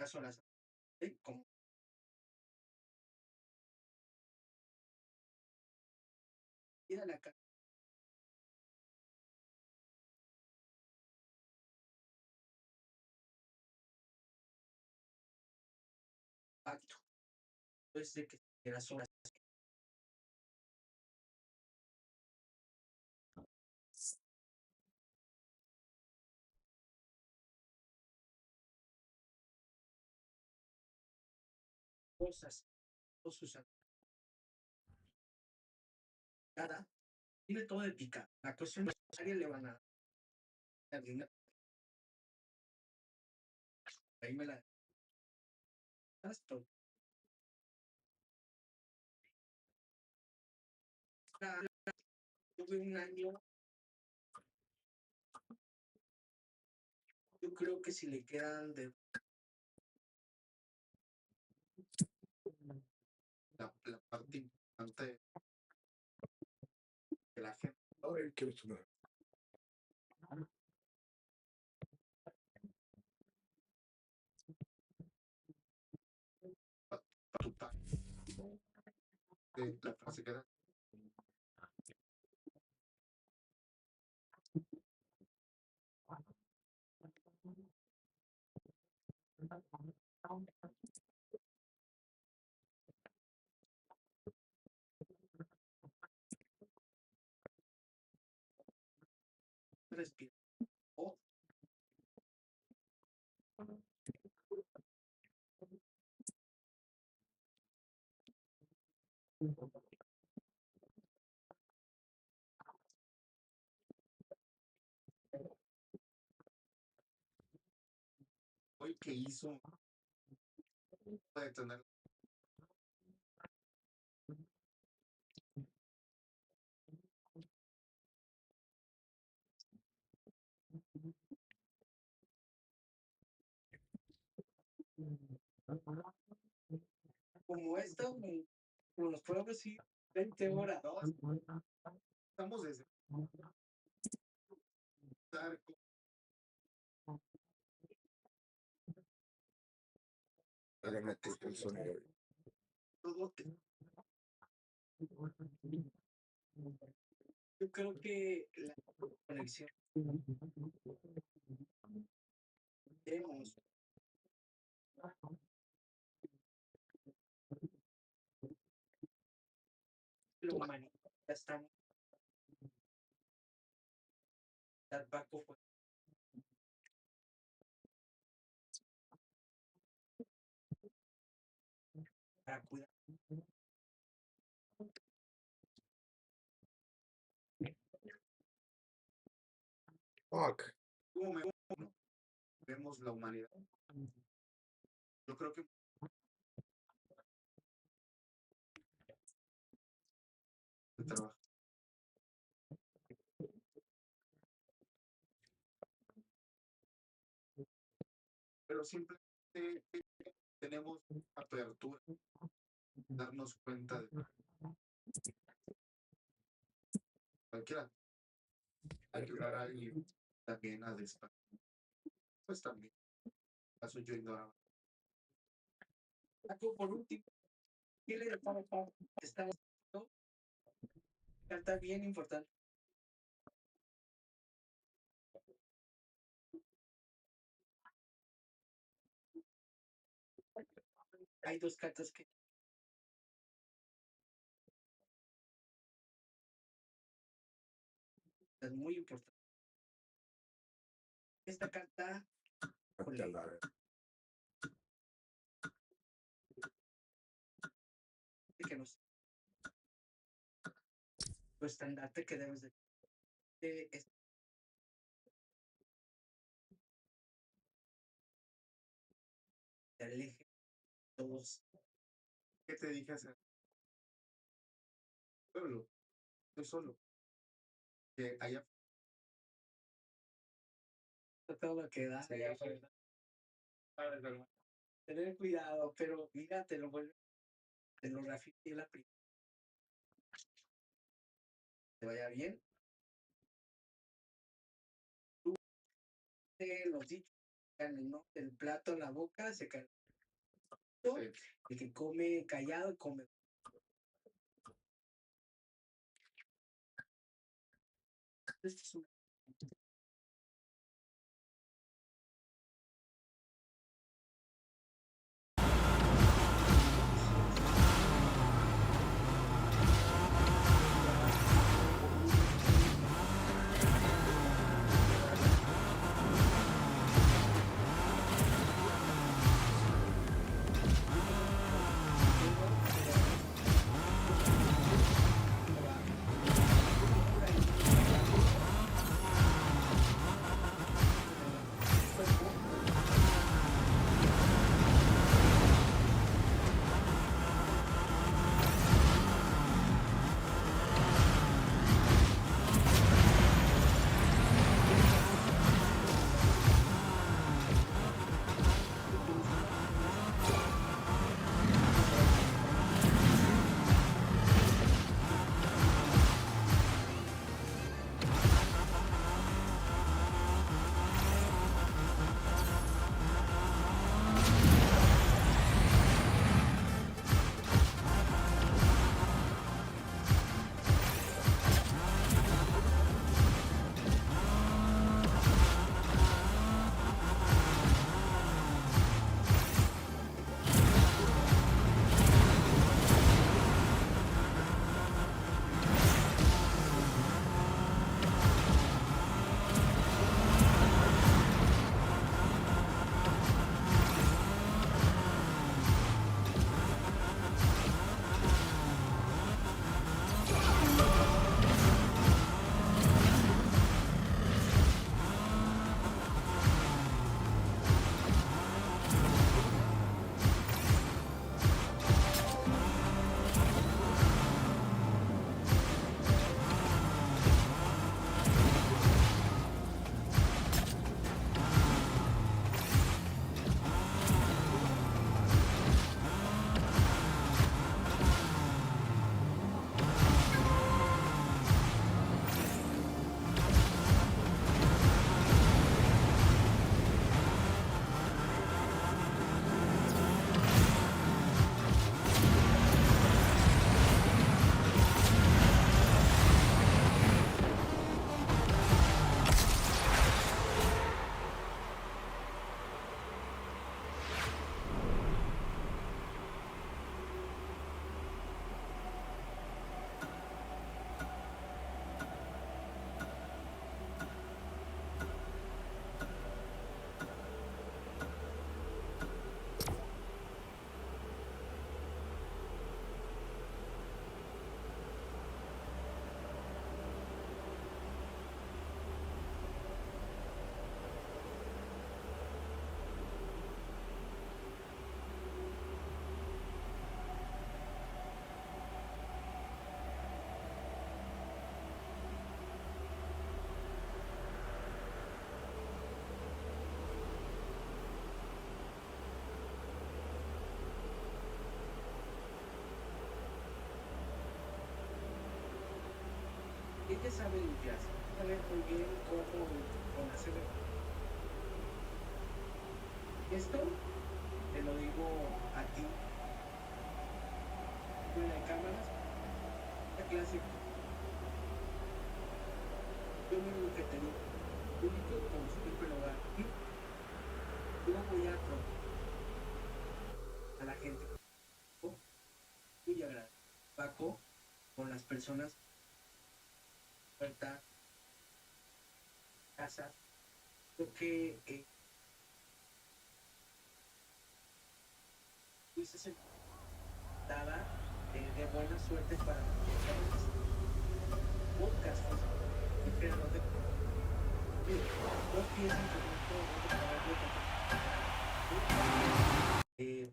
caso las como ir a la casa pacto, después de que las horas cosas, todos sus cara, tiene todo de picar. La cuestión es que a alguien le van a dar dinero. Ahí me la das todo. Tuve un año, yo creo que si le quedan de la parte importante de la gente. Ay, quiero estudiar. La frase que da. Respira. Oh, hoy que hizo puede tener como esta, como nos podemos decir 20 horas, ¿no? Estamos desde Ahora me cortó el sonido. todo. Yo creo que la conexión tenemos la humanidad ya estamos al Paco pues, para cuidar. Fuck. ¿Cómo vemos la humanidad? Yo creo que el trabajo. Pero simplemente tenemos apertura, darnos cuenta de cualquiera, ayudar a alguien también a despertar. Pues también, caso yo ignoraba. Paco, por último, ¿qué le dejaba Paco? Estamos haciendo carta bien importante. Hay dos cartas que es muy importante. Esta carta, que nos tu estandarte que debes de el eje todos. ¿Qué te dije hacer? Pueblo, yo solo. Que haya todo lo que da. Tener cuidado, pero mira, te lo vuelve, te lo reafirmé la primera. Te vaya bien. Tú te los dicho. ¿no? Del plato a la boca se cae. El que come callado come. Este es un ella sabe limpiarse, sabe muy bien cómo hacer esto. Te lo digo a ti, fuera de cámaras, la clase. Yo mismo que te digo, único como siempre lo va a decir, yo voy a a la gente muy agradable, Paco, con las personas, puerta, casa, porque Luis es dada de buena suerte para los podcasts, pero no piensan que no todo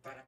para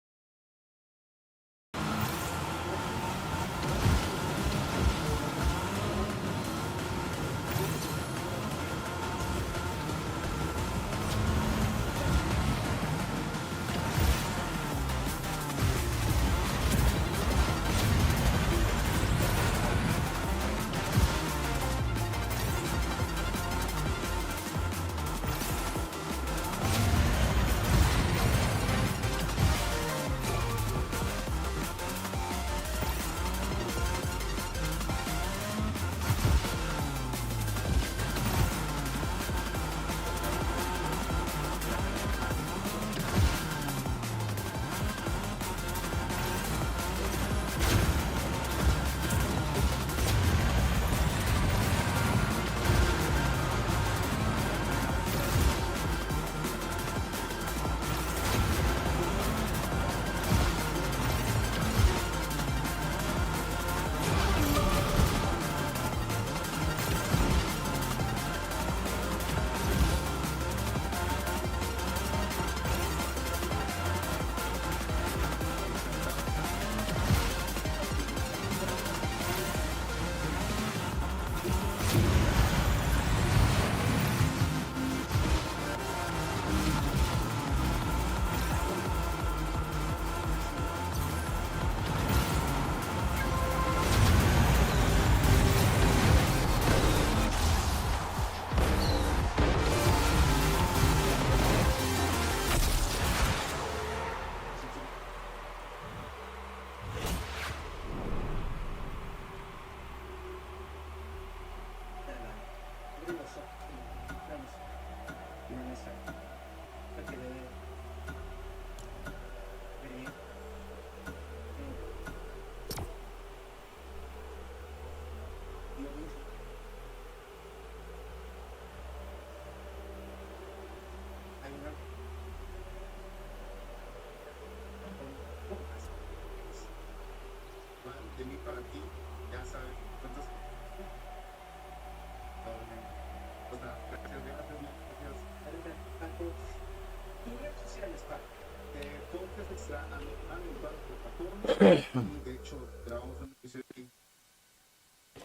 a en todas las plataformas. Y de hecho, grabamos un episodio aquí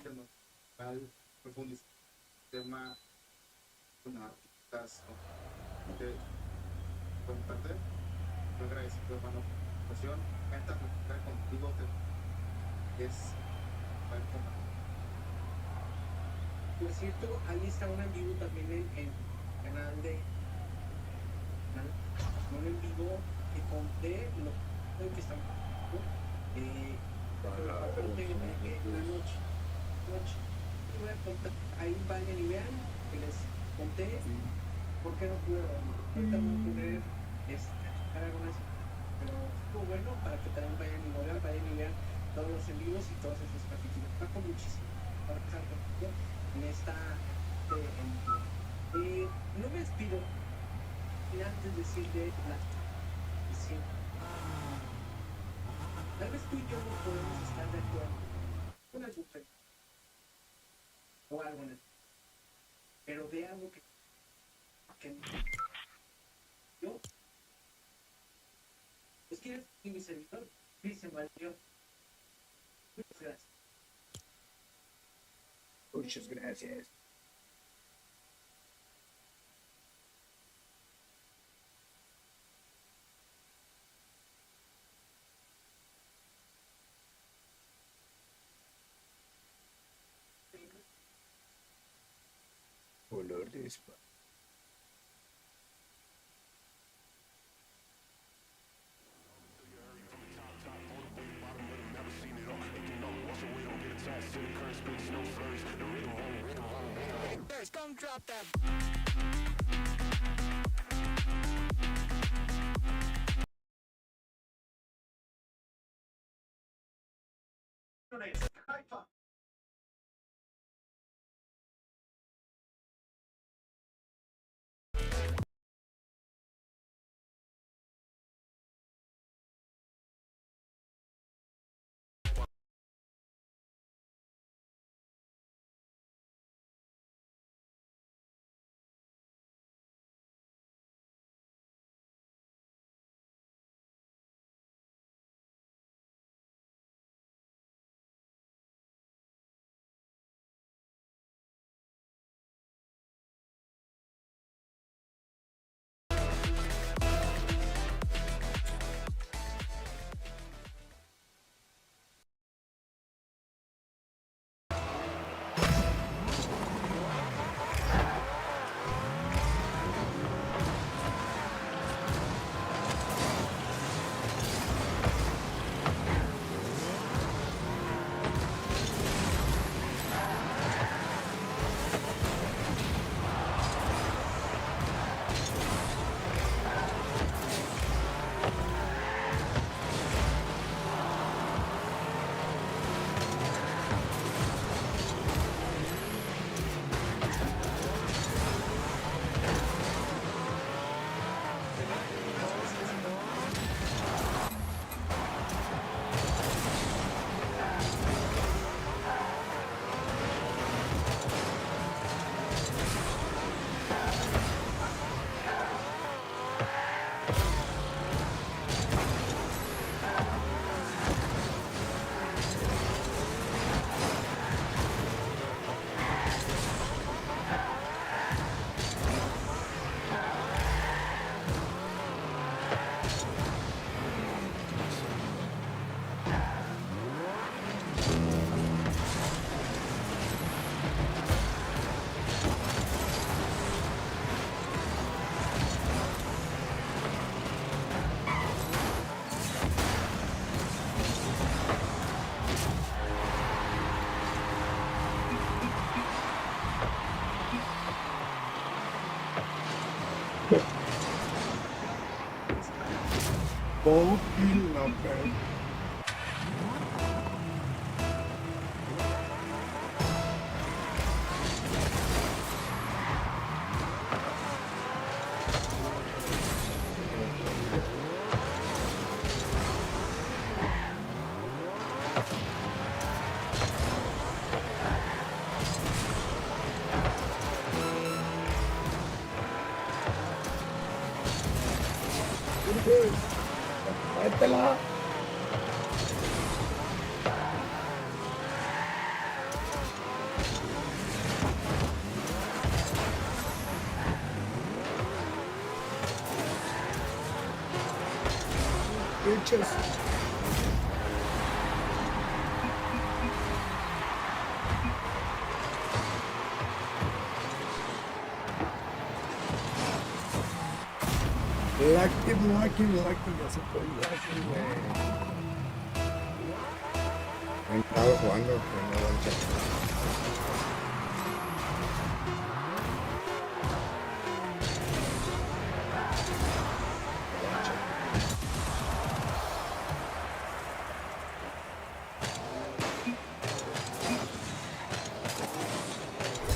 en el canal, profundizar el tema con artistas que pueden perder. Muy agradecido, hermano, por la presentación. Me encanta platicar contigo, es poder compartir. Por cierto, ahí está un en vivo también en el canal de un en vivo que conté lo que estamos en la noche. Voy a contar, ahí vayan y vean que les conté por qué no pude dormir. Ahorita me voy a poner a algunas, pero estuvo bueno para que también vayan y lo vean, todos los en vivos y todos esos capítulos. Bajo muchísimo para estar contigo en esta no me despido sin antes decirle la tal vez tú y yo no podemos estar de acuerdo con algún tema o algo en el, pero de algo que yo es que y mi servidor dice valió. Muchas gracias. Muchas gracias. Olor de spa. Come drop that. Oh, y la pe- Métela. Bitches. Lucky, ya se fue Lucky, güey. Han estado jugando con una lancha.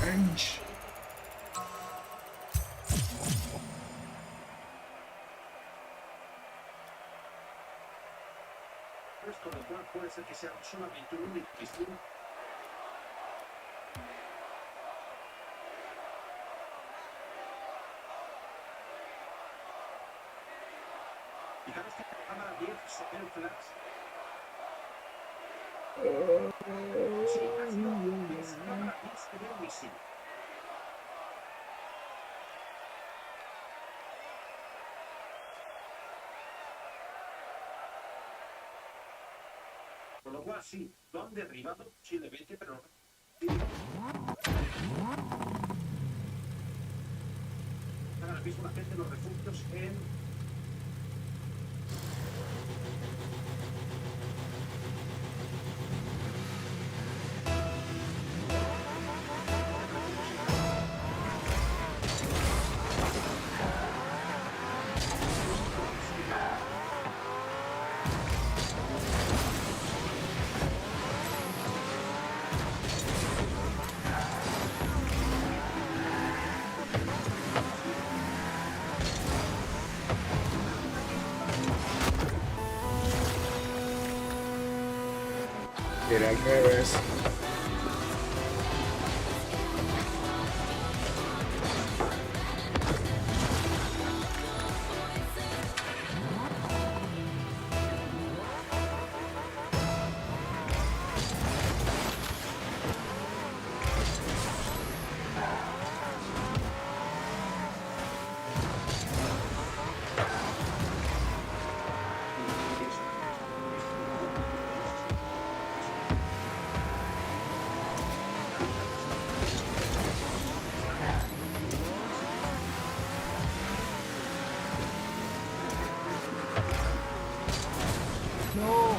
Range. Con lo cual puede ser que sea solamente un único destino. Fijaros que la cámara 10 se ve el flash. Sí, ha sido esa cámara 10 se ve un misil. Con lo cual sí, lo han derribado posiblemente, pero ahora mismo la gente de los refugios en Era al revés. No.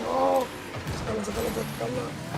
No. Sácala.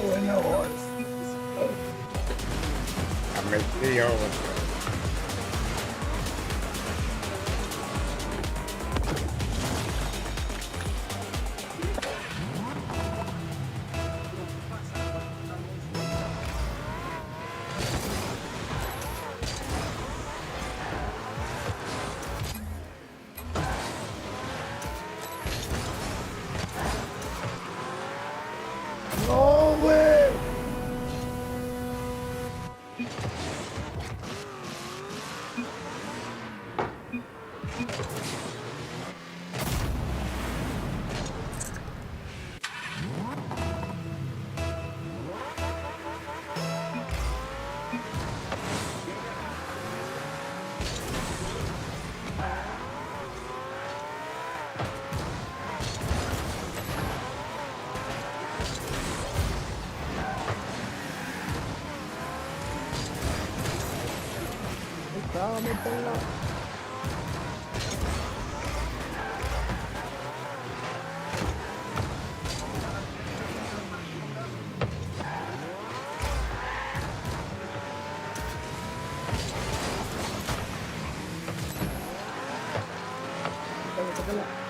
Buena voz. Ha metido. Métela. Sácala.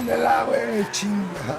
Déjala, güey, chinga.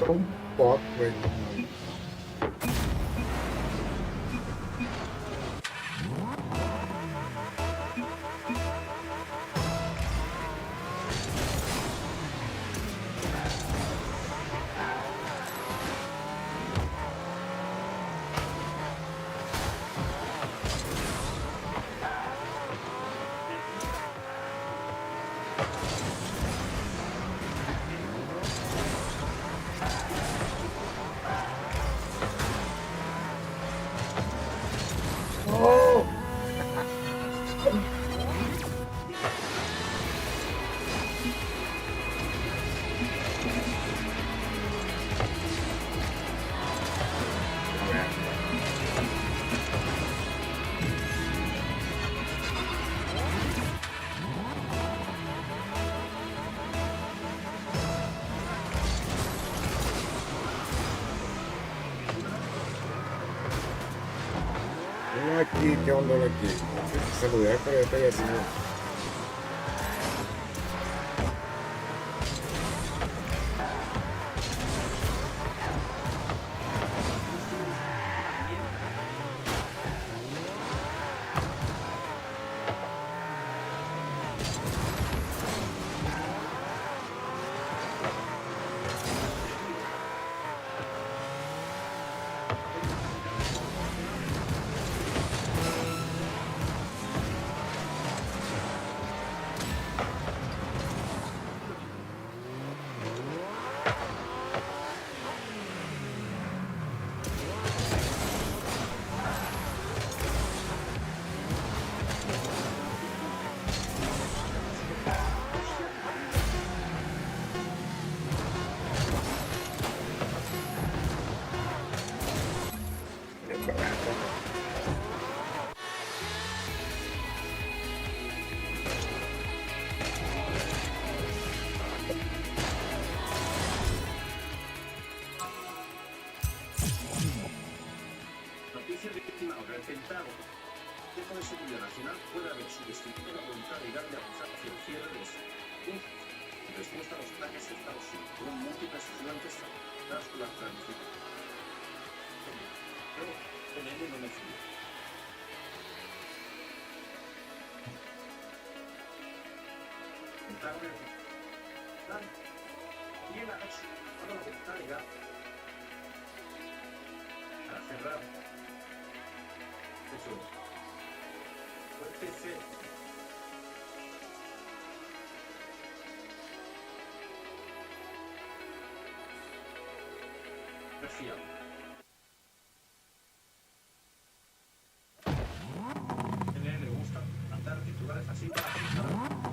Un bot, güey. ¡Oh! Hola aquí, ¿qué onda aquí? Saludé, pero ya estoy así. Noticia de última hora. El Pentágono, el Consejo de Seguridad Nacional, puede haber subestimado la voluntad de Irán de avanzar hacia el cierre de los conflictos en respuesta a los ataques de Estados Unidos. Fueron múltiples estudiantes afectados por la planificación. Pero tenemos una necesidad. Pentágono, ¿quién ha hecho la voluntad de Irán cerrar. Eso. Fuértese. Gracias. Le gusta cantar titulares así para pensar.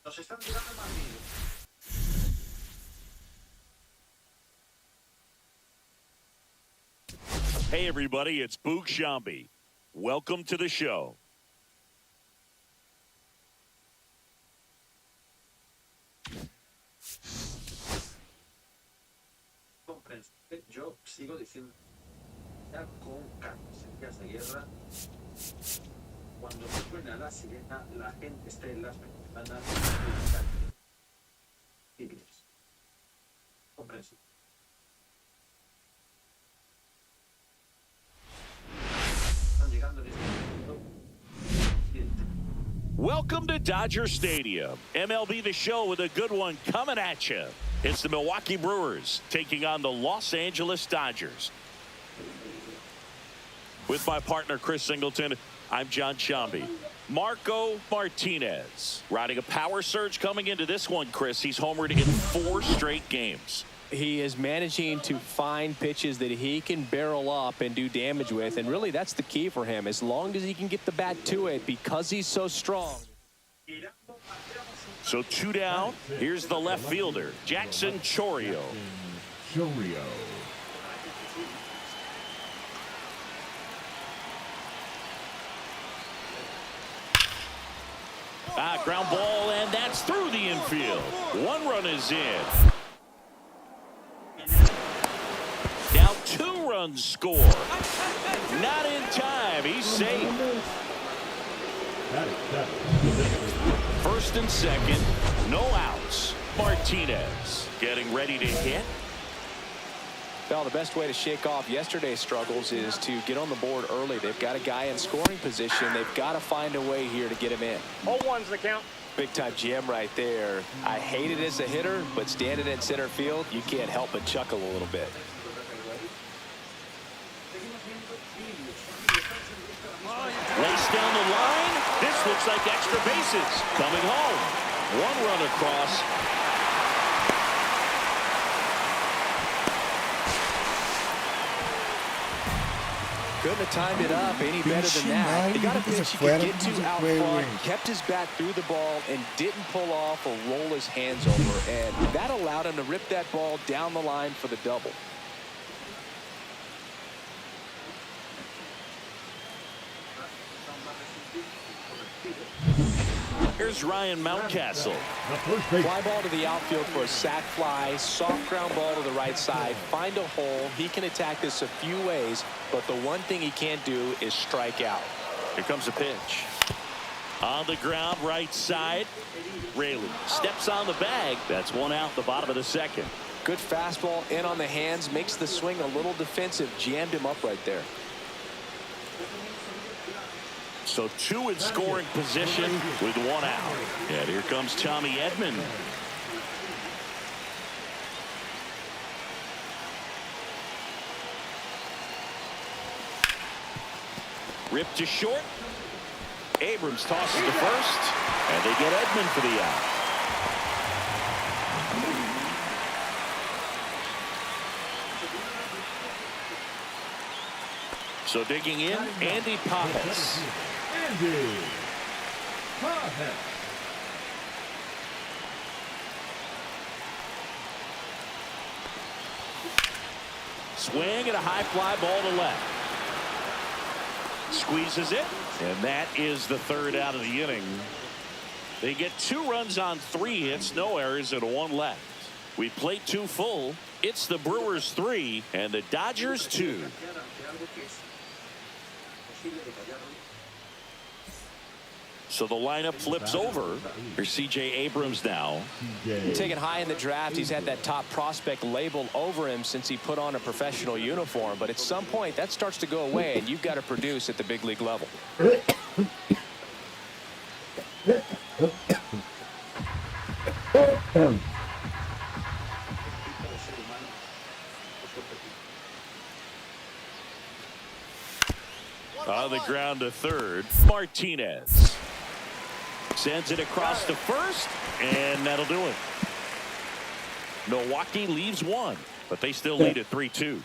Nos están tirando más vídeos. Hey everybody, it's Boog Shambi. Welcome to the show. Yo sigo diciendo ya con carnicerías de guerra. Cuando suena la sirena, la gente está en las ventanas civiles. Comprensible. Están llegando en este momento. Welcome to Dodger Stadium. MLB The Show with a good one coming at you. It's the Milwaukee Brewers taking on the Los Angeles Dodgers. With my partner, Chris Singleton, I'm John Shambi. Marco Martinez riding a power surge coming into this one, Chris. He's homered in 4 straight games. He is managing to find pitches that he can barrel up and do damage with, and really that's the key for him. As long as he can get the bat to it, because he's so strong. So 2 down. Here's the left fielder, Jackson Chourio. Ground ball, and that's through the infield. 1 run is in. Now 2 runs score. Not in time. He's safe. First and second, no outs. Martinez getting ready to hit. Well, the best way to shake off yesterday's struggles is to get on the board early. They've got a guy in scoring position. They've got to find a way here to get him in. 0-1's the count. Big-time gem right there. I hate it as a hitter, but standing in center field, you can't help but chuckle a little bit. Lace down the line. This looks like extra bases. Coming home. 1 run across. Couldn't have timed it up any better than that. He got a pitch he could get to out front, kept his bat through the ball, and didn't pull off or roll his hands over. And that allowed him to rip that ball down the line for the double. Here's Ryan Mountcastle. Fly ball to the outfield for a sac fly. Soft ground ball to the right side. Find a hole. He can attack this a few ways, but the one thing he can't do is strike out. Here comes a pitch. On the ground, right side. Rayleigh steps on the bag. That's 1 out, the bottom of the second. Good fastball in on the hands. Makes the swing a little defensive. Jammed him up right there. So 2 in scoring position with 1 out. And here comes Tommy Edman. Ripped to short. Abrams tosses to first. And they get Edman for the out. So digging in, Andy Pappas. Swing and a high fly ball to left. Squeezes it, and that is the 3rd out of the inning. They get 2 runs on 3 hits, no errors, and 1 left. We played 2 full. It's the Brewers 3 and the Dodgers 2. So the lineup flips over. Here's C.J. Abrams now. Taken high in the draft, he's had that top prospect label over him since he put on a professional uniform. But at some point, that starts to go away, and you've got to produce at the big league level. On the ground to third, Martinez. Sends it across to first, and that'll do it. Milwaukee leaves 1, but they still lead at 3-2.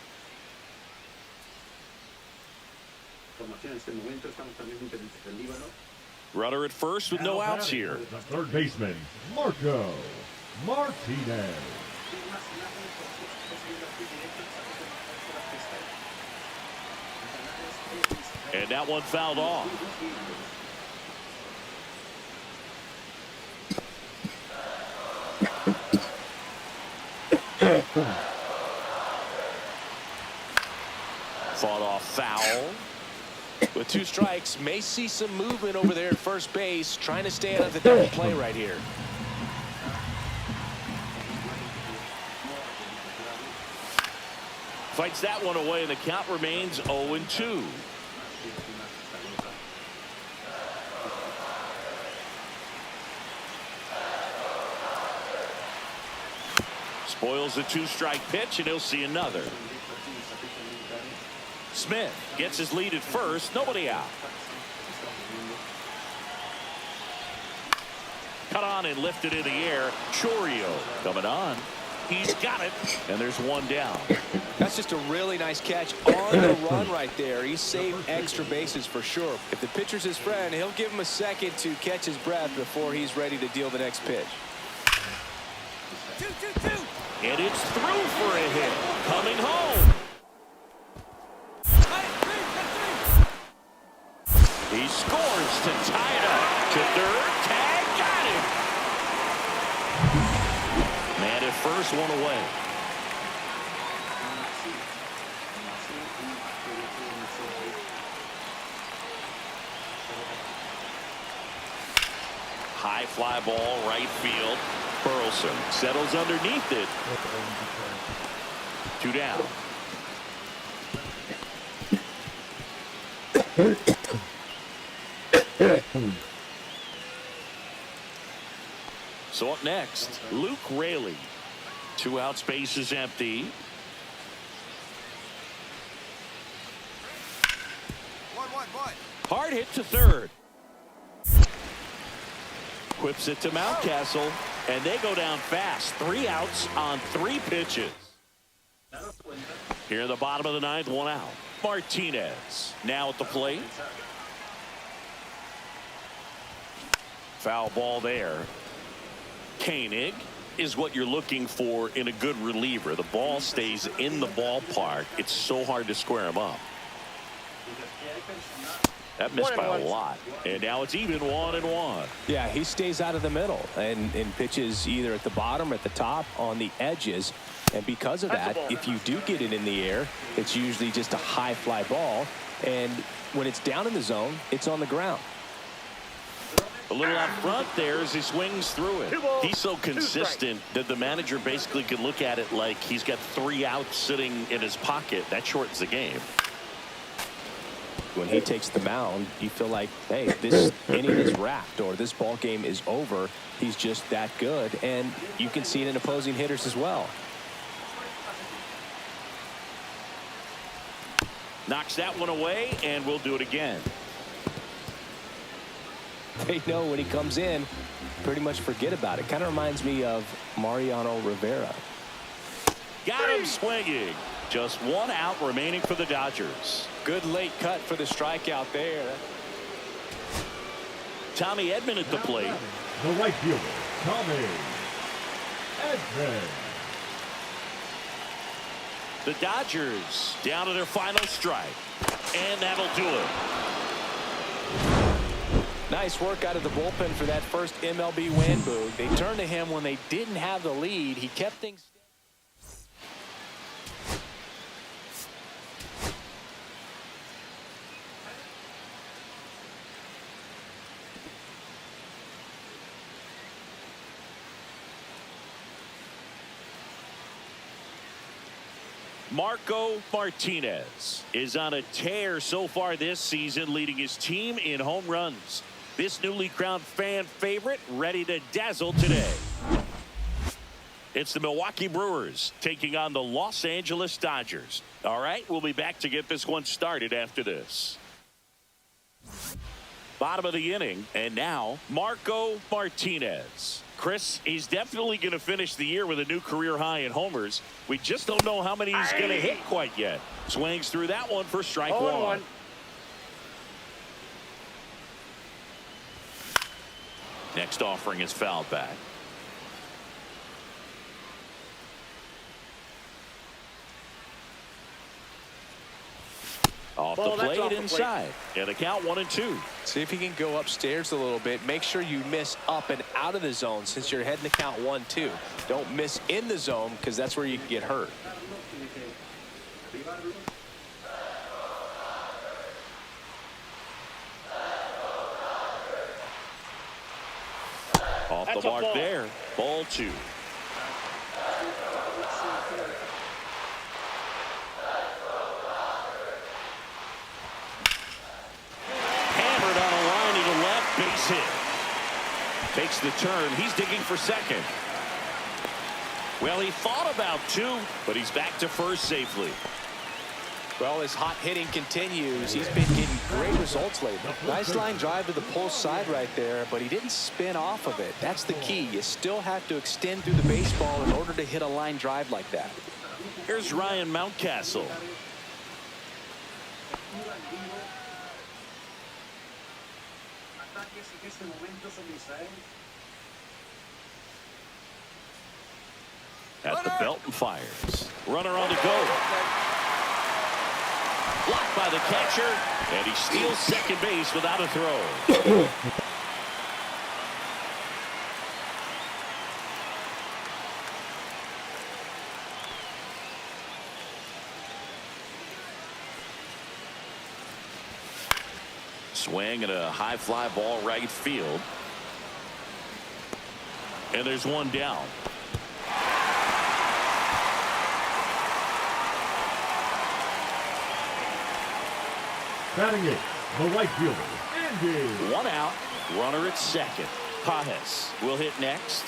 Formación en este momento, estamos también muy pendientes del Líbano. Runner at first with no outs here. The third baseman, Marco Martinez. And that one fouled off. Fought off foul. With 2 strikes, may see some movement over there at first base, trying to stay out of the double play right here. Fights that one away, and the count remains 0-2. Spoils the 2-strike pitch, and he'll see another. Smith gets his lead at first, nobody out. Cut on and lifted in the air. Choreo coming on. He's got it, and there's one down. That's just a really nice catch on the run right there. He saved extra bases for sure. If the pitcher's his friend, he'll give him a second to catch his breath before he's ready to deal the next pitch. 2-2-2. And it's through for a hit. Coming home. He scores to tie it up. To third, tag, got him. Man at first, one away. High fly ball, right field. Burleson settles underneath it. 2 down. So up next, Luke Raley. 2 outs, base is empty. 1-1-1. Hard hit to third. Whips it to Mountcastle, and they go down fast. 3 outs on 3 pitches. Here in the bottom of the 9th, 1 out. Martinez now at the plate. Foul ball there. Koenig is what you're looking for in a good reliever. The ball stays in the ballpark. It's so hard to square him up. That missed by a lot. And now it's even 1-1. Yeah, he stays out of the middle and pitches either at the bottom or at the top on the edges. And because of that, if you do get it in the air, it's usually just a high fly ball. And when it's down in the zone, it's on the ground. A little out front there as he swings through it. He's so consistent that the manager basically can look at it like he's got 3 outs sitting in his pocket. That shortens the game. When he takes the mound, you feel like, hey, this inning is wrapped or this ball game is over. He's just that good. And you can see it in opposing hitters as well. Knocks that one away, and we'll do it again. They know when he comes in, pretty much forget about it. Kind of reminds me of Mariano Rivera. Got him swinging. Just 1 out remaining for the Dodgers. Good late cut for the strikeout there. Tommy Edman at the plate. The right fielder, Tommy Entre. The Dodgers down to their final strike. And that'll do it. Nice work out of the bullpen for that first MLB win, Boog. They turned to him when they didn't have the lead. He kept things. Marco Martinez is on a tear so far this season, leading his team in home runs. This newly crowned fan favorite ready to dazzle today. It's the Milwaukee Brewers taking on the Los Angeles Dodgers. All right, we'll be back to get this one started after this. Bottom of the inning, and now Marco Martinez. Chris, he's definitely going to finish the year with a new career high in homers. We just don't know how many he's going to hit quite yet. Swings through that one for strike 1. Next offering is fouled back. Off the plate inside. And the count 1-2. See if he can go upstairs a little bit. Make sure you miss up and out of the zone since you're heading the count 1-2. Don't miss in the zone because that's where you can get hurt. Off the mark there. Ball 2. Base hit. Takes the turn. He's digging for second. Well, he thought about 2, but he's back to first safely. Well, his hot hitting continues. He's been getting great results lately. Nice line drive to the pull side right there, but he didn't spin off of it. That's the key. You still have to extend through the baseball in order to hit a line drive like that. Here's Ryan Mountcastle. At the belt and fires. Runner on the go. Blocked by the catcher, and he steals second base without a throw. Swing and a high fly ball right field. And there's one down. Batting it, the right fielder, Andy. One out, runner at second. Pages will hit next.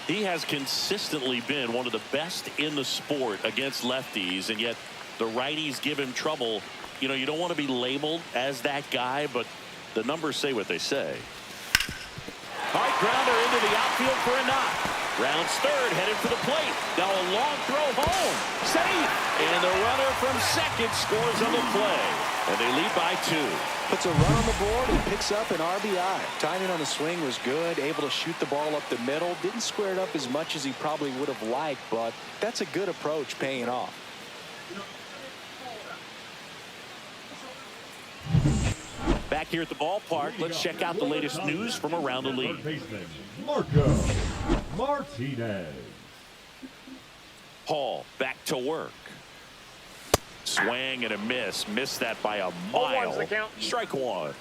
He has consistently been one of the best in the sport against lefties, and yet the righties give him trouble. You know, you don't want to be labeled as that guy, but the numbers say what they say. Hard grounder into the outfield for a knock. Rounds third, headed for the plate. Now a long throw home. Safe. And the runner from second scores on the play. And they lead by 2. Puts a run on the board and picks up an RBI. Timing on the swing was good. Able to shoot the ball up the middle. Didn't square it up as much as he probably would have liked, but that's a good approach paying off. Back here at the ballpark, let's check out the latest news from around the league. Baseman, Marco Martinez. Hall back to work. Swing and a miss. Missed that by a mile. Strike 1.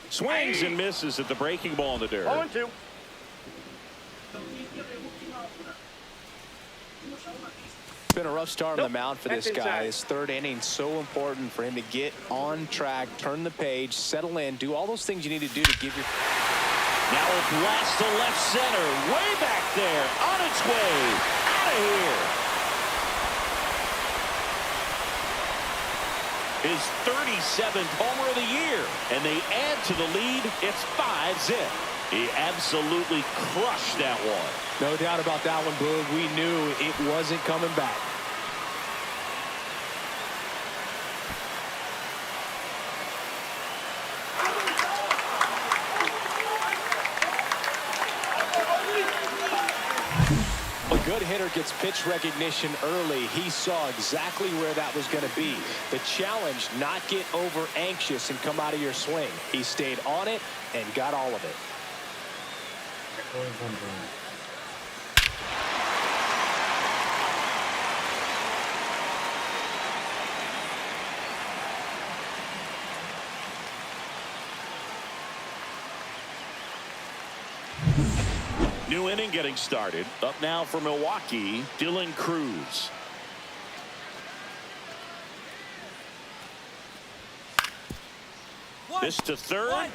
Swings and misses at the breaking ball in the dirt. 0-2. It's been a rough start on the mound for this guy. His third inning, so important for him to get on track, turn the page, settle in, do all those things you need to do to give your... Now a blast to left center. Way back there. On its way. Out of here. His 37th homer of the year. And they add to the lead. It's 5-zip. He absolutely crushed that one. No doubt about that one, Boog. We knew it wasn't coming back. A good hitter gets pitch recognition early. He saw exactly where that was going to be. The challenge, not get over anxious and come out of your swing. He stayed on it and got all of it. New inning getting started. Up now for Milwaukee, Dylan Cruz. This to third.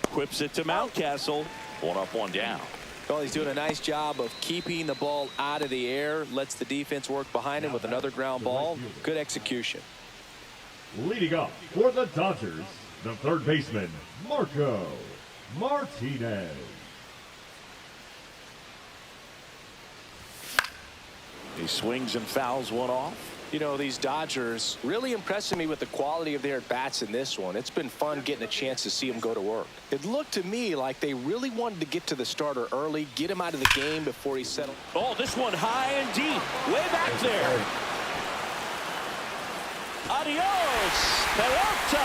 Quips it to Mountcastle. 1 up, 1 down. Well, he's doing a nice job of keeping the ball out of the air. Lets the defense work behind him with another ground ball. Good execution. Leading up for the Dodgers, the third baseman, Marco Martinez. He swings and fouls one off. You know, these Dodgers really impressing me with the quality of their at-bats in this one. It's been fun getting a chance to see them go to work. It looked to me like they really wanted to get to the starter early, get him out of the game before he settled. Oh, this one high and deep, way back there. Adios, pelota.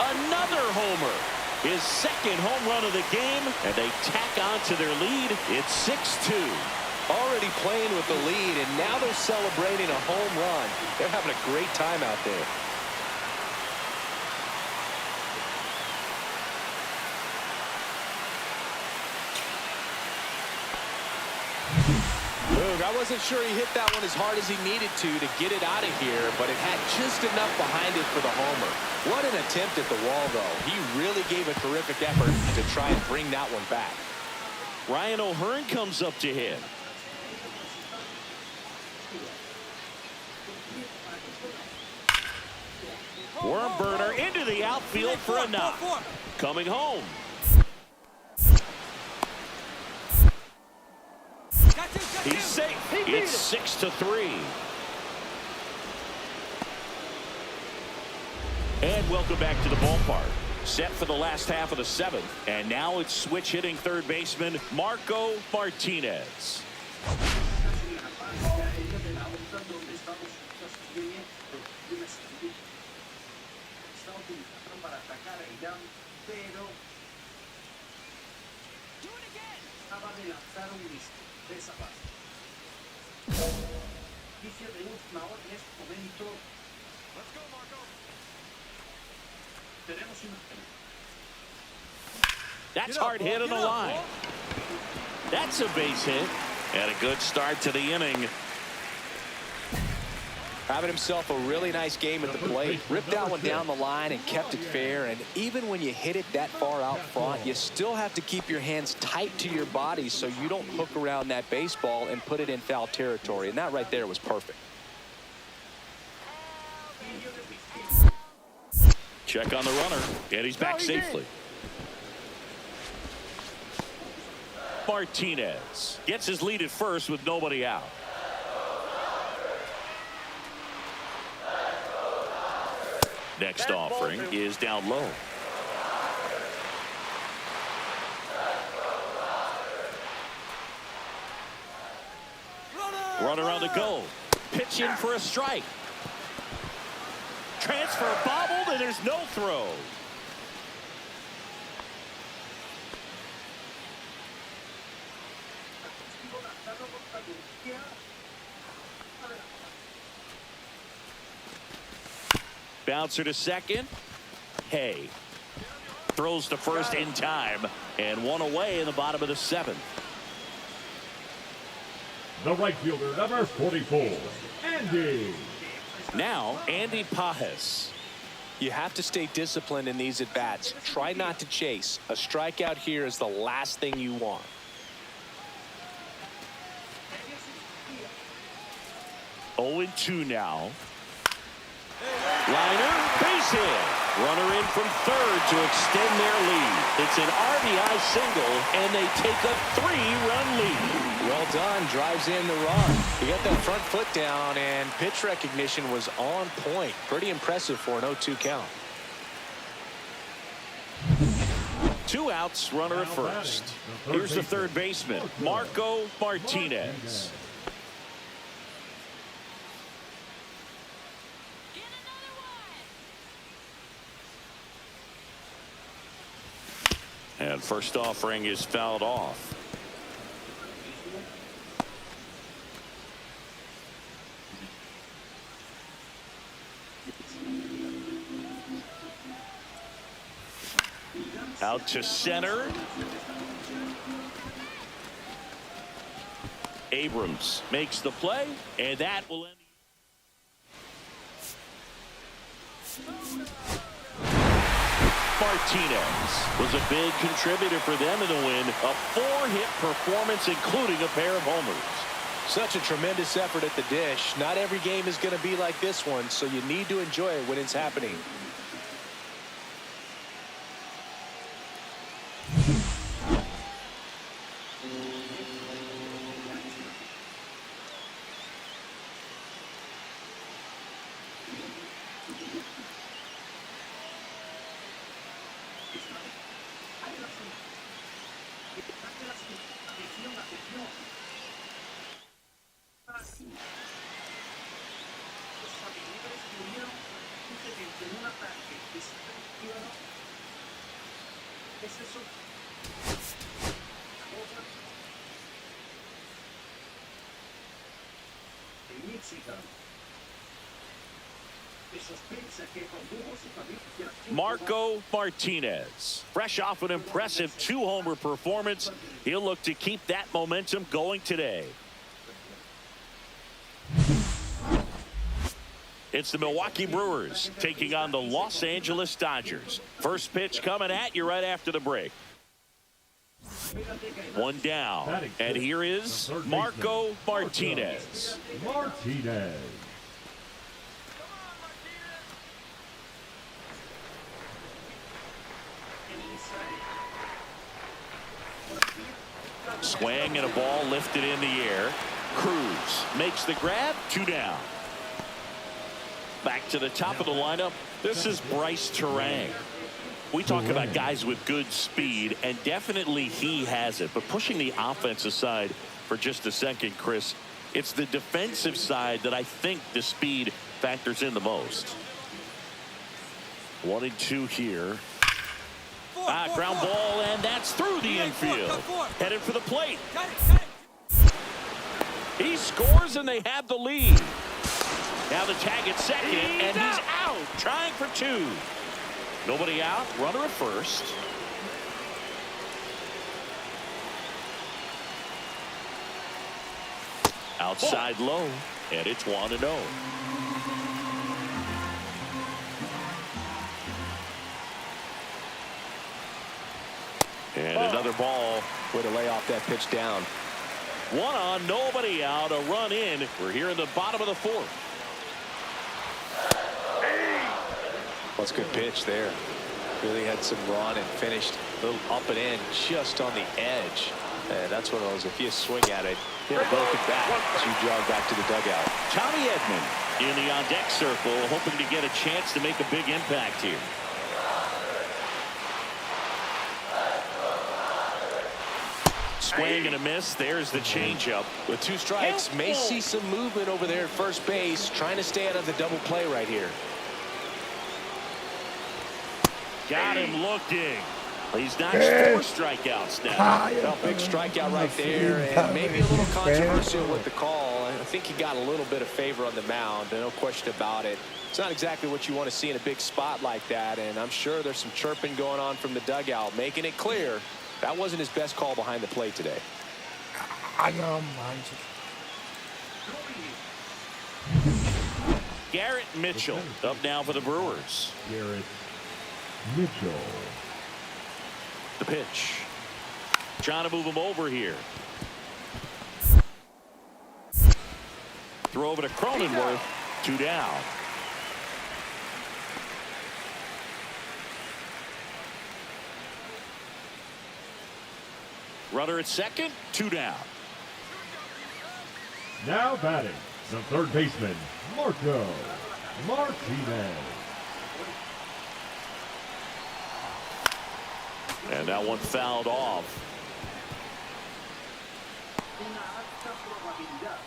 Another homer. His second home run of the game, and they tack on to their lead. It's 6-2. Already playing with the lead, and now they're celebrating a home run. They're having a great time out there. I wasn't sure he hit that one as hard as he needed to get it out of here, but it had just enough behind it for the homer. What an attempt at the wall, though. He really gave a terrific effort to try and bring that one back. Ryan O'Hearn comes up to hit. Worm burner into the outfield for a knock. Coming home. He's safe. It's 6-3. And welcome back to the ballpark. Set for the last half of the seventh. And now it's switch hitting third baseman Marco Martinez. That's hard hit on the line. That's a base hit. And a good start to the inning. Having himself a really nice game at the plate. Ripped that one down the line and kept it fair. And even when you hit it that far out front, you still have to keep your hands tight to your body so you don't hook around that baseball and put it in foul territory. And that right there was perfect. Check on the runner, and he's back safely. Martinez gets his lead at first with nobody out. Next offering is down low. Runner on the go. Pitch in for a strike. Transfer bobbled, and there's no throw. Bouncer to second. Hay throws to first in time, and one away in the bottom of the seventh. The right fielder, number 44, Andy. Now, Andy Pajes. You have to stay disciplined in these at-bats. Try not to chase. A strikeout here is the last thing you want. Oh, 0-2 now. Liner, base hit. Runner in from third to extend their lead. It's an RBI single, and they take a 3-run lead. Well done. Drives in the run. He got that front foot down, and pitch recognition was on point. Pretty impressive for an 0-2 count. 2 outs, runner at first. Here's the third baseman, Marco Martinez. And first offering is fouled off. Out to center. Abrams makes the play, and that will end. Martinez was a big contributor for them in the win. A 4-hit performance, including a pair of homers. Such a tremendous effort at the dish. Not every game is going to be like this one, so you need to enjoy it when it's happening. Marco Martinez, fresh off an impressive 2-homer performance, he'll look to keep that momentum going today. It's the Milwaukee Brewers taking on the Los Angeles Dodgers. First pitch coming at you right after the break. One down, and here is Marco Martinez. Martinez. Swing and a ball lifted in the air. Cruz makes the grab, 2 down. Back to the top of the lineup. This is Bryce Terang. We talk about guys with good speed, and definitely he has it. But pushing the offensive side for just a second, Chris, it's the defensive side that I think the speed factors in the most. 1-2 here. Ground ball, and that's through the infield. Headed for the plate. He scores, and they have the lead. Now the tag at second, and he's out, trying for 2. Nobody out, runner at first. Outside low, and it's 1-0. And another ball. Way to lay off that pitch down. 1 on, nobody out, a run in. We're here in the bottom of the 4th. That's a good pitch there. Really had some run and finished a little up and in, just on the edge. And that's one of those, if you swing at it, hit a broken bat as you jog back to the dugout. Tommy Edman in the on-deck circle, hoping to get a chance to make a big impact here. Swing and a miss. There's the changeup. With 2 strikes, may see some movement over there at first base, trying to stay out of the double play right here. Got him looking. He's notched 4 strikeouts now. Well, big strikeout right there, and maybe a little controversial with the call. I think he got a little bit of favor on the mound, no question about it. It's not exactly what you want to see in a big spot like that, and I'm sure there's some chirping going on from the dugout, making it clear that wasn't his best call behind the plate today. Garrett Mitchell up now for the Brewers. Garrett Mitchell. The pitch. Trying to move him over here. Throw over to Cronenworth. 2 down. Runner at second. 2 down. Now batting, the third baseman, Marco Martinez. And that one fouled off.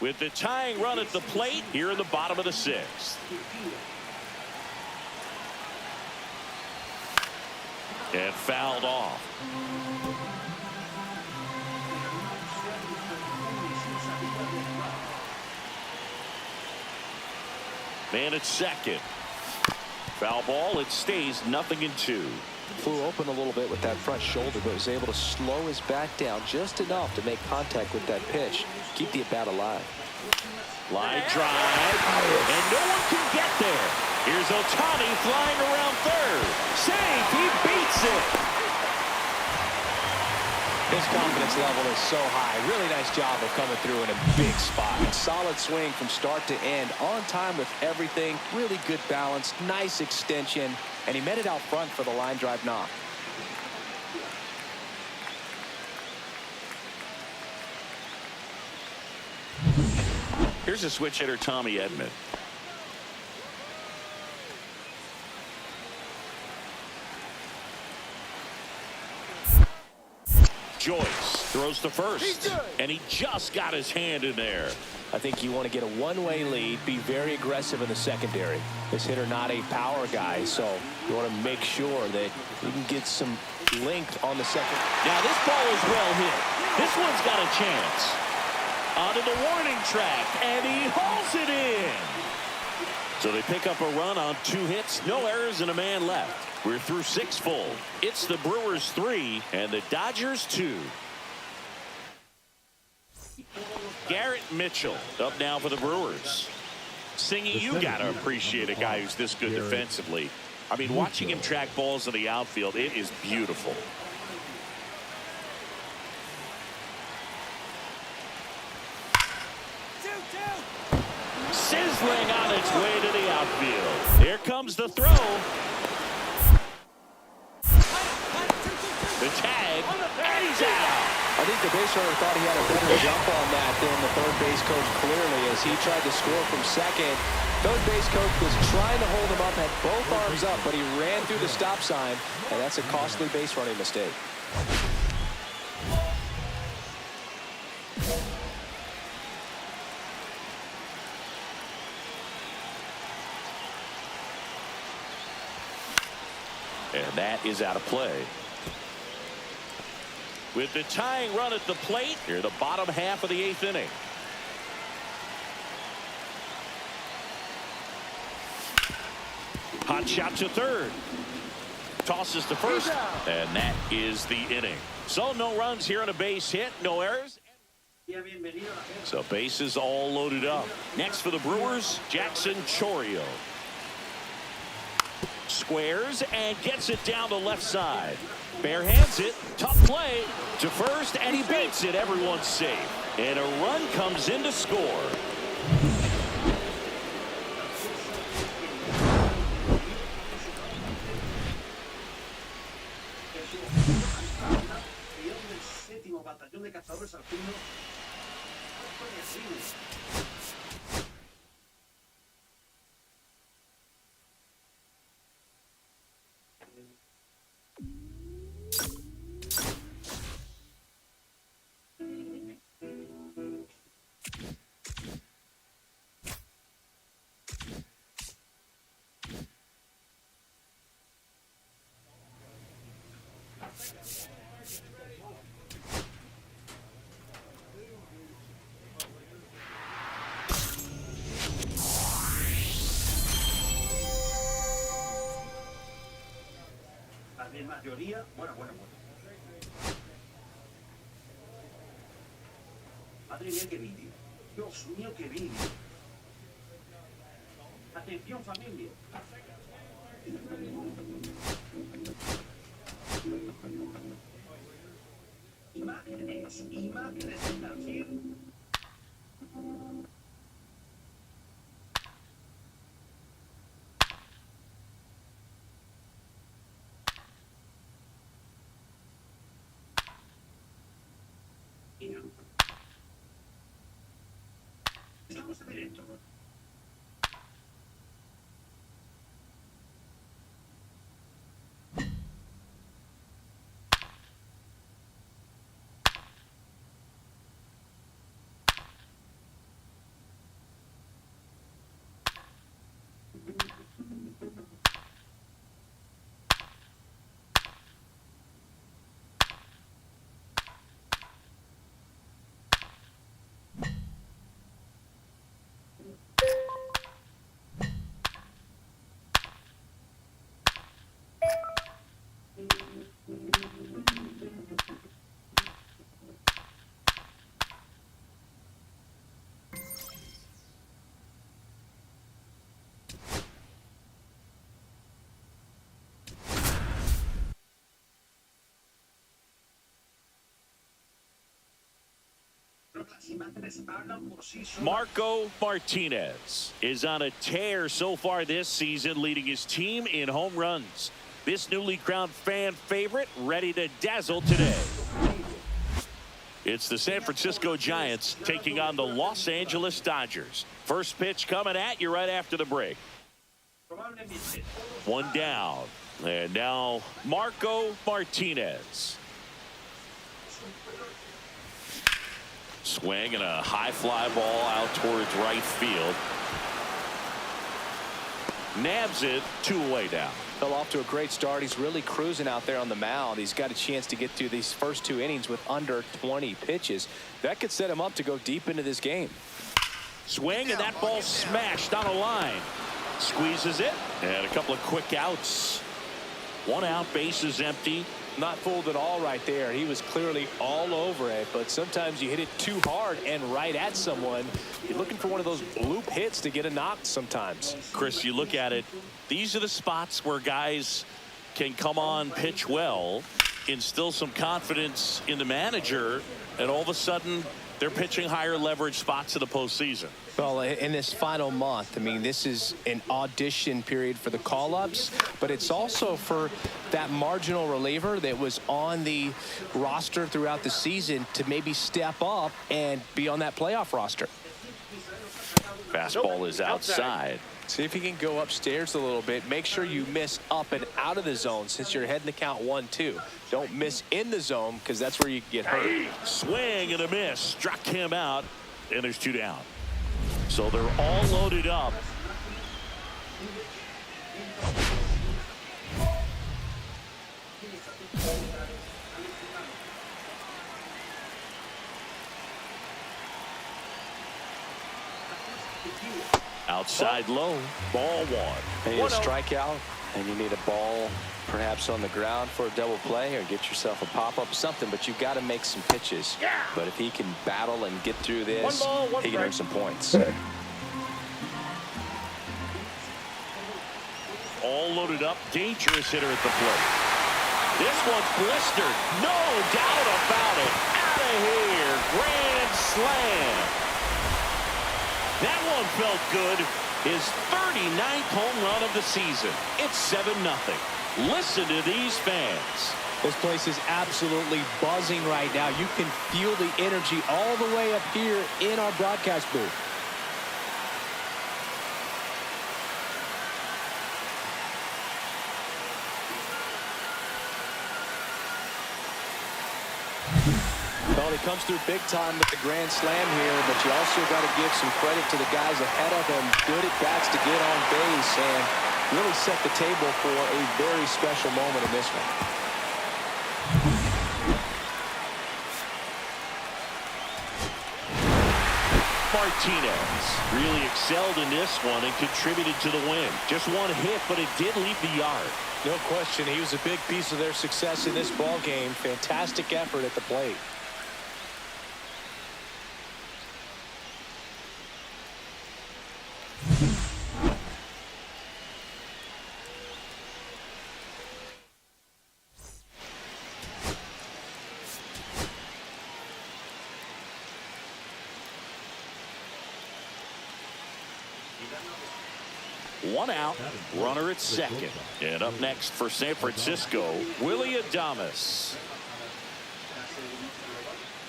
With the tying run at the plate here in the bottom of the 6th. And fouled off. Man at second. Foul ball. It stays 0-2. Flew open a little bit with that front shoulder, but was able to slow his back down just enough to make contact with that pitch. Keep the at-bat alive. Line drive, and no one can get there. Here's Ohtani flying around third. Safe, he beats it. His confidence level is so high. Really nice job of coming through in a big spot. Solid swing from start to end. On time with everything. Really good balance. Nice extension. And he met it out front for the line drive knock. Here's a switch hitter, Tommy Edman. Joyce throws to first, and he just got his hand in there. I think you want to get a one-way lead, be very aggressive in the secondary. This hitter not a power guy, so you want to make sure that you can get some length on the second. Now this ball is well hit. This one's got a chance. Onto the warning track, and he hauls it in. So they pick up a run on 2 hits, no errors, and a man left. We're through 6 full. It's the Brewers 3 and the Dodgers 2. Garrett Mitchell up now for the Brewers. Singy, you got to appreciate a guy who's this good defensively. I mean, watching him track balls in the outfield, it is beautiful. Sizzling on its way to the outfield. Here comes the throw. The tag, and he's out. I think the base runner thought he had a better jump on that than the third base coach clearly as he tried to score from second. Third base coach was trying to hold him up, had both arms up, but he ran through the stop sign, and that's a costly base running mistake. And that is out of play. With the tying run at the plate, here the bottom half of the 8th inning. Hot shot to third. Tosses to first, and that is the inning. So no runs here on a base hit, no errors. So bases all loaded up. Next for the Brewers, Jackson Chourio. Squares and gets it down the left side. Bare hands it, tough play to first, and he beats it. Everyone's safe, and a run comes in to score. Mayoría, bueno. Madre mía, qué vídeo. Dios mío, qué vídeo. Atención, familia. Imágenes de perfil. Estamos en directo. Marco Martinez is on a tear so far this season, leading his team in home runs. This newly crowned fan favorite ready to dazzle today. It's the San Francisco Giants taking on the Los Angeles Dodgers. First pitch coming at you right after the break. One down. And now Marco Martinez. Swing and a high fly ball out towards right field. Nabs it, 2 away down. Fell off to a great start. He's really cruising out there on the mound. He's got a chance to get through these first 2 innings with under 20 pitches. That could set him up to go deep into this game. Swing, and that ball smashed on a line. Squeezes it, and a couple of quick outs. 1 out, bases empty. Not fooled at all right there. He was clearly all over it, but sometimes you hit it too hard and right at someone. You're looking for one of those bloop hits to get a knock sometimes. Chris, you look at it, these are the spots where guys can come on, pitch well, instill some confidence in the manager, and all of a sudden they're pitching higher leverage spots in the postseason. Well, in this final month, I mean, this is an audition period for the call-ups, but it's also for that marginal reliever that was on the roster throughout the season to maybe step up and be on that playoff roster. Fastball is outside. See if you can go upstairs a little bit. Make sure you miss up and out of the zone since you're heading to count 1-2. Don't miss in the zone because that's where you get hurt. Swing and a miss. Struck him out, and there's 2 down. So they're all loaded up. Outside low, ball 1. You need a strikeout, and you need a ball perhaps on the ground for a double play or get yourself a pop-up, something, but you've got to make some pitches. But if he can battle and get through this, he can earn some points. All loaded up, dangerous hitter at the plate. This one's blistered, no doubt about it. Out of here, grand slam. That one felt good. His 39th home run of the season. It's 7-0. Listen to these fans. This place is absolutely buzzing right now. You can feel the energy all the way up here in our broadcast booth. Well, he comes through big time with the grand slam here, but you also got to give some credit to the guys ahead of him. Good at bats to get on base and really set the table for a very special moment in this one. Martinez really excelled in this one and contributed to the win. Just 1 hit, but it did leave the yard. No question, he was a big piece of their success in this ball game. Fantastic effort at the plate. One out, runner at second. And up next for San Francisco, Willie Adames.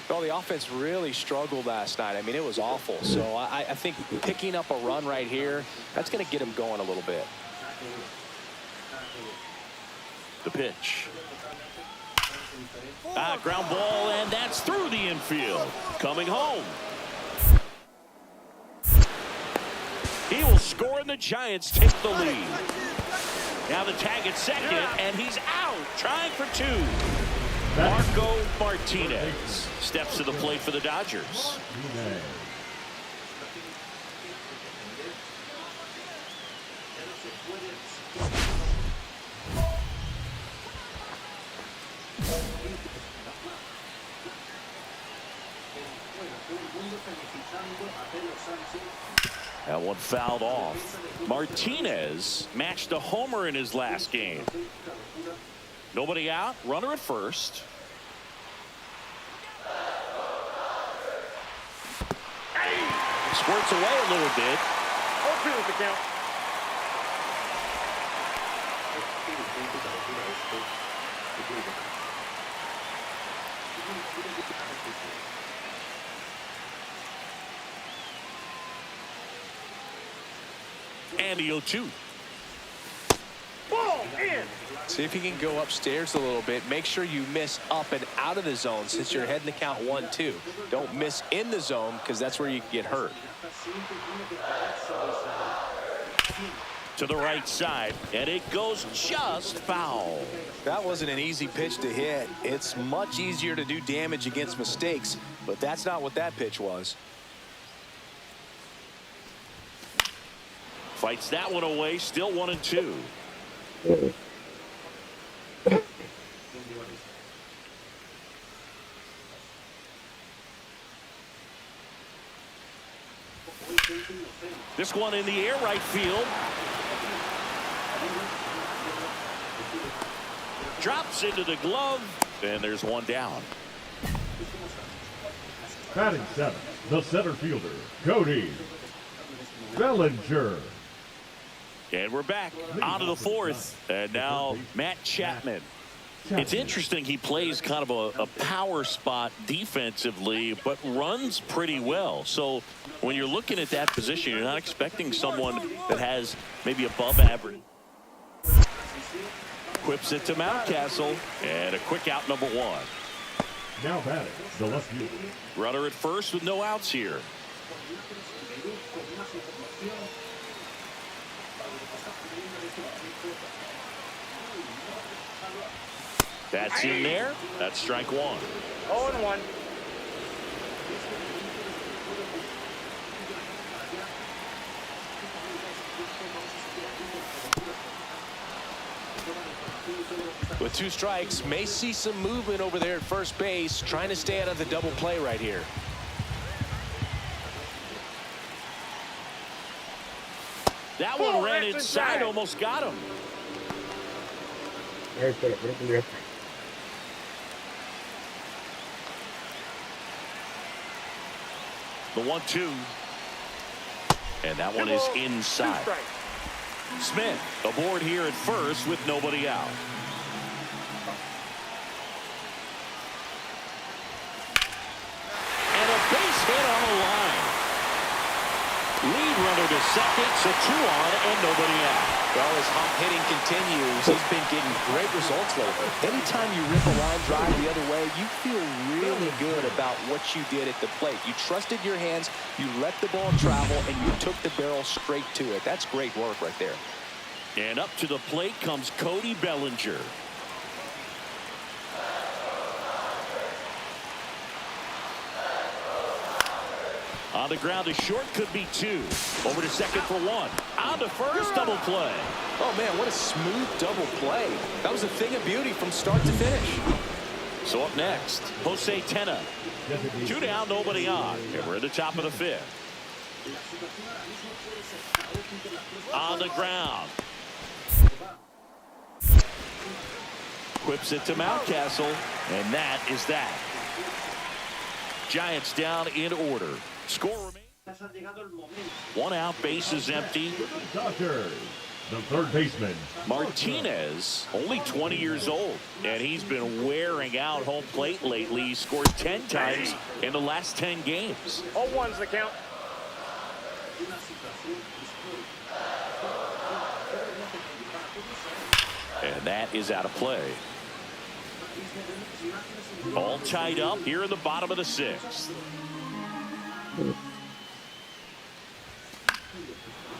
Well, the offense really struggled last night. I mean, it was awful. So I think picking up a run right here, that's going to get him going a little bit. The pitch. Ground ball, and that's through the infield. Coming home. He will score, and the Giants take the lead. Now the tag at second, and he's out, trying for 2. Marco Martinez steps to the plate for the Dodgers. That one fouled off. Martinez matched a homer in his last game. Nobody out, runner at first. Squirts away a little bit. With the count. And the 0-2. Ball in. See if you can go upstairs a little bit. Make sure you miss up and out of the zone since you're heading to count 1-2. Don't miss in the zone because that's where you can get hurt. To the right side, and it goes just foul. That wasn't an easy pitch to hit. It's much easier to do damage against mistakes, but that's not what that pitch was. Fights that one away, still 1-2. This one in the air, right field. Drops into the glove, and there's one down. Batting 7, the center fielder, Cody Bellinger. And we're back on to the fourth, and now Matt Chapman. It's interesting, he plays kind of a power spot defensively, but runs pretty well. So when you're looking at that position, you're not expecting someone that has maybe above average. Whips it to Mountcastle, and a quick out, number 1. Now batting, the left fielder. Runner at first with no outs here. That's in there. That's strike 1. 0-1. With 2 strikes, may see some movement over there at first base, trying to stay out of the double play right here. That one ran inside, almost got him. The 1-2. And that one is inside. Smith aboard here at first with nobody out. And a base hit on the line. Lead runner to second, so 2 on and nobody out. Well, as hot hitting continues, he's been getting great results lately. Anytime you rip a line drive the other way, you feel really good about what you did at the plate. You trusted your hands, you let the ball travel, and you took the barrel straight to it. That's great work right there. And up to the plate comes Cody Bellinger. On the ground to short, could be 2. Over to second for 1. On to first, double play. Oh, man, what a smooth double play. That was a thing of beauty from start to finish. So up next, Jose Tena. 2 down, nobody on. And we're at the top of the 5th. On the ground. Whips it to Mountcastle, and that is that. Giants down in order. Score remains 1 out, bases empty. Dodgers, the third baseman, Martinez, only 20 years old, and he's been wearing out home plate lately. He scored 10 times in the last 10 games. 0-1's the count. And that is out of play. All tied up here in the bottom of the 6th.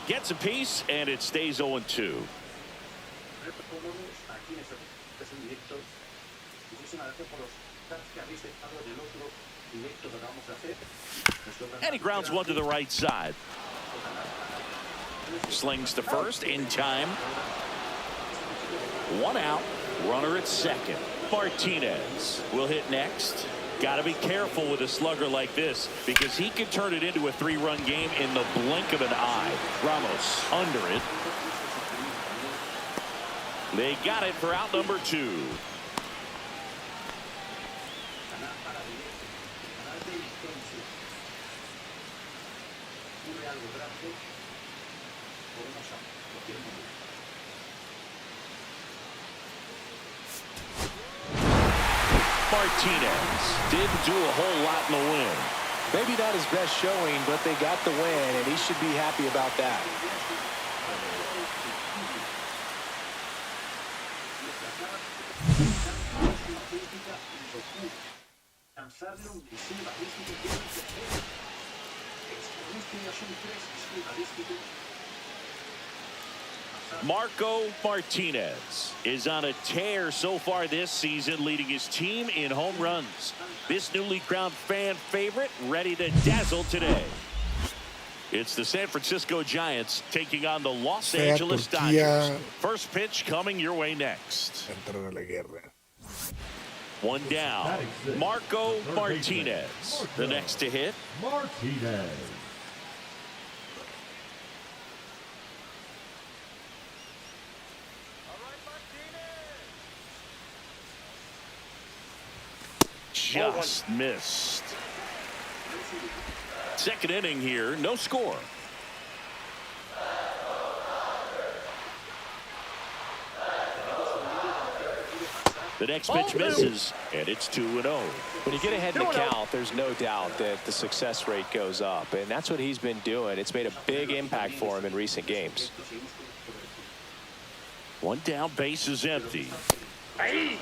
Gets a piece, and it stays 0-2. And he grounds one to the right side. Slings to first in time. 1 out, runner at second. Martinez will hit next. Got to be careful with a slugger like this because he can turn it into a 3-run game in the blink of an eye. Ramos under it. They got it for out number 2. Martinez didn't do a whole lot in the win. Maybe not his best showing, but they got the win, and he should be happy about that. Marco Martinez is on a tear so far this season, leading his team in home runs. This newly crowned fan favorite ready to dazzle today. It's the San Francisco Giants taking on the Los Angeles Dodgers. First pitch coming your way next. One down, Marco Martinez. The next to hit, Martinez. just missed. Second inning here, no score. The next pitch misses, and it's 2-0. When you get ahead in the count, there's no doubt that the success rate goes up, and that's what he's been doing. It's made a big impact for him in recent games. One down, base is empty. Ahí.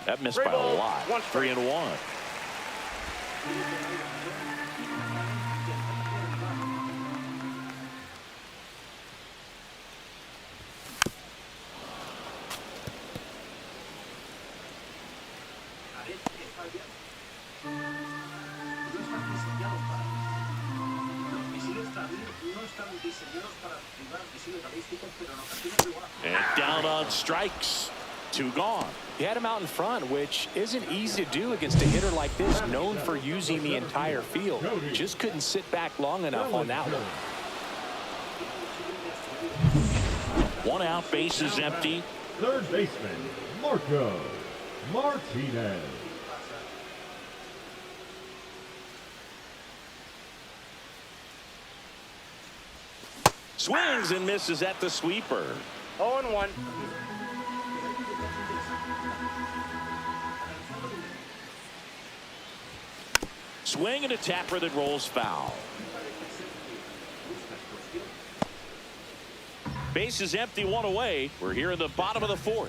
That missed by a lot. 3-1. And down on strikes. 2 gone. He had him out in front, which isn't easy to do against a hitter like this, known for using the entire field. Just couldn't sit back long enough on that one. 1 out, base is empty. Third baseman, Marco Martinez. Swings and misses at the sweeper. 0-1. Swing and a tapper that rolls foul. Base is empty, 1 away. We're here in the bottom of the 4th.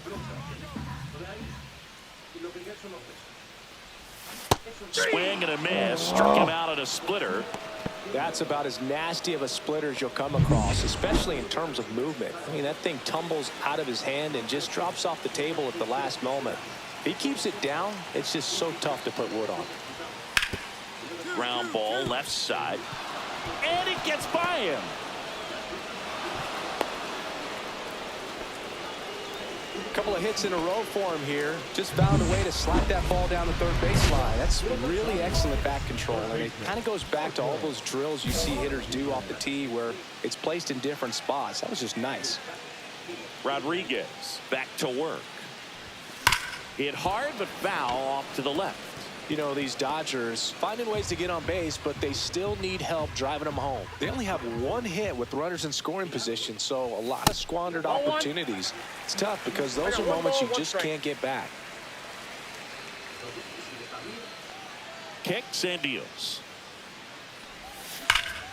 Swing and a miss. Struck him out at a splitter. That's about as nasty of a splitter as you'll come across, especially in terms of movement. I mean, that thing tumbles out of his hand and just drops off the table at the last moment. If he keeps it down, it's just so tough to put wood on. Ground ball, left side. And it gets by him. A couple of hits in a row for him here. Just found a way to slap that ball down the third baseline. That's really excellent back control. And it kind of goes back to all those drills you see hitters do off the tee where it's placed in different spots. That was just nice. Rodriguez back to work. Hit hard but foul off to the left. You know, these Dodgers finding ways to get on base, but they still need help driving them home. They only have 1 hit with runners in scoring position, so a lot of squandered opportunities. It's tough because those are moments you just can't get back. Kicks and deals.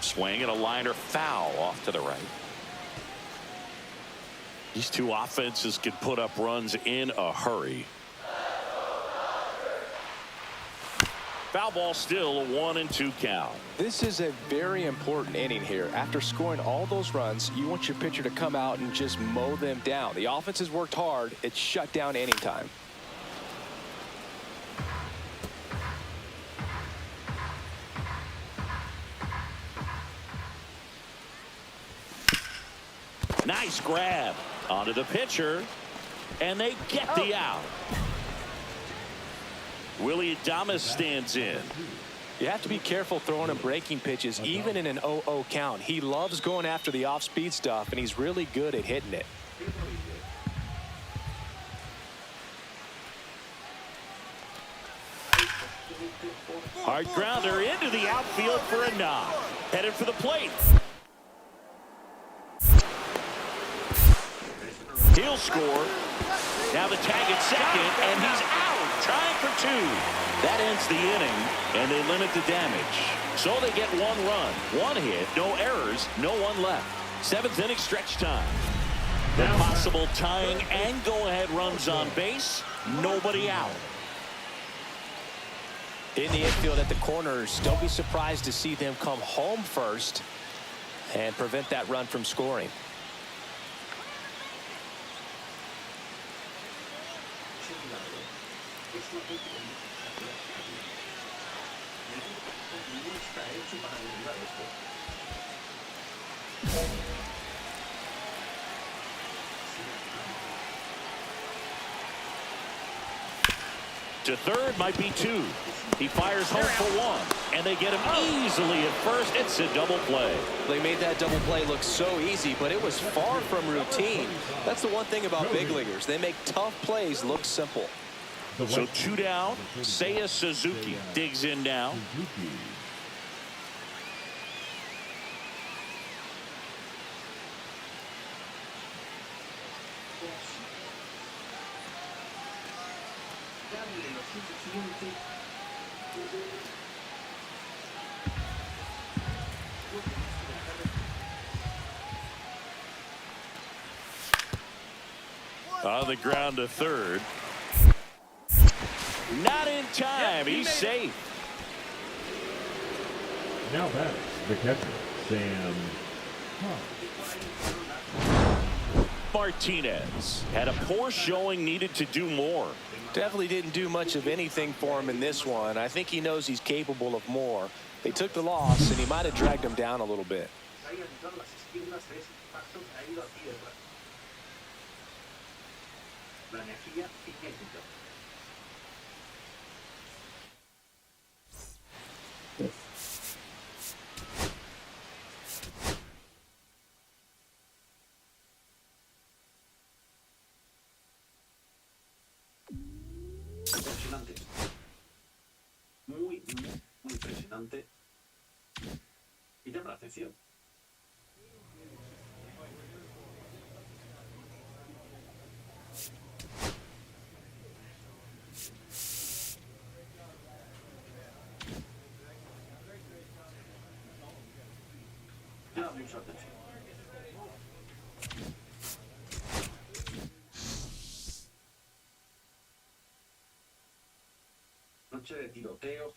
Swing and a liner foul off to the right. These two offenses can put up runs in a hurry. Foul ball still, a 1-2 count. This is a very important inning here. After scoring all those runs, you want your pitcher to come out and just mow them down. The offense has worked hard. It's shut down inning time. Nice grab onto the pitcher, and they get the out. Willie Adames stands in. You have to be careful throwing and breaking pitches, even in an 0-0 count. He loves going after the off-speed stuff, and he's really good at hitting it. Hard grounder into the outfield for a knock. Headed for the plate. He'll score. Now the tag at second, and he's out. trying for 2. That ends the inning, and they limit the damage. So they get 1 run, 1 hit, no errors, no one left. 7th inning stretch time. The possible tying and go-ahead runs on base, nobody out. In the infield at the corners, don't be surprised to see them come home first and prevent that run from scoring. To third might be 2. He fires home for 1, and they get him easily at first. It's a double play. They made that double play look so easy, but it was far from routine. That's the one thing about big leaguers. They make tough plays look simple. So 2 down. Seiya Suzuki digs in now. On the ground to third. Not in time. He's safe. Now back, the catcher, Sam. Martinez had a poor showing, needed to do more. Definitely didn't do much of anything for him in this one. I think he knows he's capable of more. They took the loss, and he might have dragged him down a little bit. Impresionante. Muy impresionante. Y llama la atención. Llama mucha atención. Noche de tiroteos,